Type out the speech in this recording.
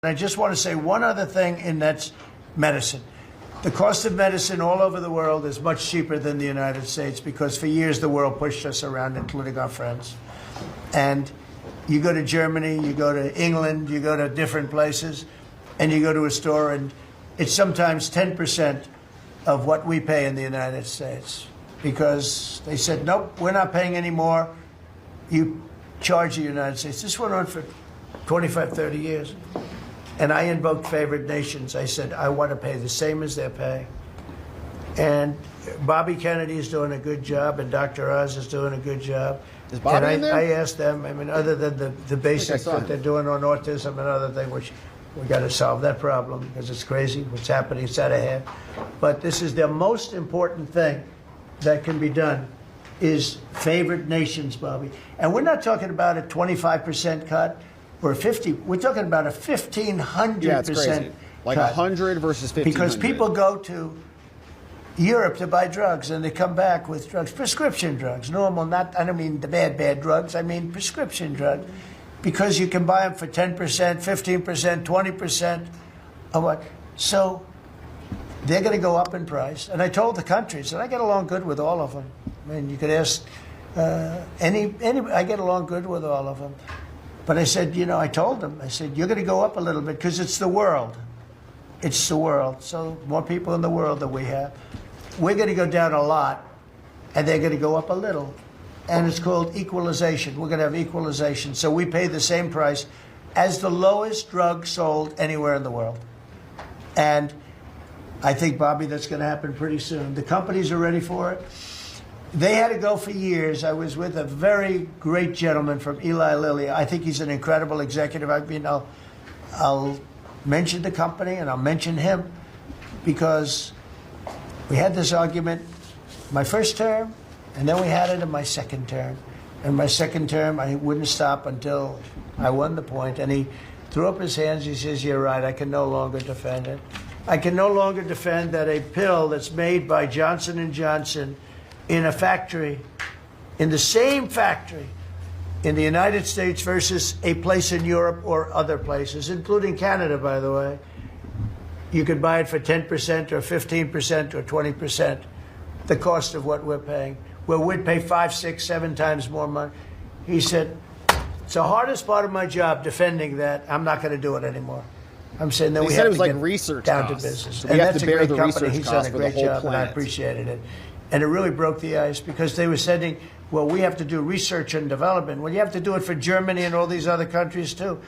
I just want to say one other thing, and that's medicine. The cost of medicine all over the world is much cheaper than the United States because for years the world pushed us around, including our friends. And you go to Germany, you go to England, you go to different places, and you go to a store, and it's sometimes 10% of what we pay in the United States because they said, nope, we're not paying any more. You charge the United States. This went on for 25, 30 years. And I invoked favored nations. I said, I want to pay the same as they're paying. And Bobby Kennedy is doing a good job, and Dr. Oz is doing a good job. Is Bobby and in there? I asked them, I mean, other than the basics that they're doing on autism and other things, which we got to solve that problem because it's crazy what's happening, it's out of hand. But this is the most important thing that can be done is favored nations, Bobby. And we're not talking about a 25% cut. Or 50, we're talking about a 1,500% yeah, it's crazy. Like 100 versus 1,500. Because people go to Europe to buy drugs and they come back with drugs, prescription drugs, normal, not, I don't mean the bad drugs, I mean prescription drugs. Because you can buy them for 10%, 15%, 20% of what. So they're going to go up in price. And I told the countries, and I get along good with all of them. I mean, you could ask any, I get along good with all of them. But I said, you know, I told them, I said, you're going to go up a little bit because it's the world. It's the world. So more people in the world than we have. We're going to go down a lot, and they're going to go up a little. And it's called equalization. We're going to have equalization. So we pay the same price as the lowest drug sold anywhere in the world. And I think, Bobby, that's going to happen pretty soon. The companies are ready for it. They had to go for years. I was with a very great gentleman from Eli Lilly. I think he's an incredible executive. I mean, I'll mention the company and I'll mention him because we had this argument my first term, and then we had it in my second term. In my second term, I wouldn't stop until I won the point. And he threw up his hands. He says, you're right. I can no longer defend it. I can no longer defend that a pill that's made by Johnson & Johnson in a factory, in the same factory in the United States versus a place in Europe or other places, including Canada, by the way, you could buy it for 10% or 15% or 20%, the cost of what we're paying, where we'd pay 5, 6, 7 times more money. He said, it's the hardest part of my job, defending that. I'm not going to do it anymore. I'm saying that we have to get research down costs. to business. So and we have that's to a bear great the company. research He's done a costs for the great whole job, and I planet. appreciated it. And it really broke the ice because they were saying, well, we have to do research and development. Well, you have to do it for Germany and all these other countries, too.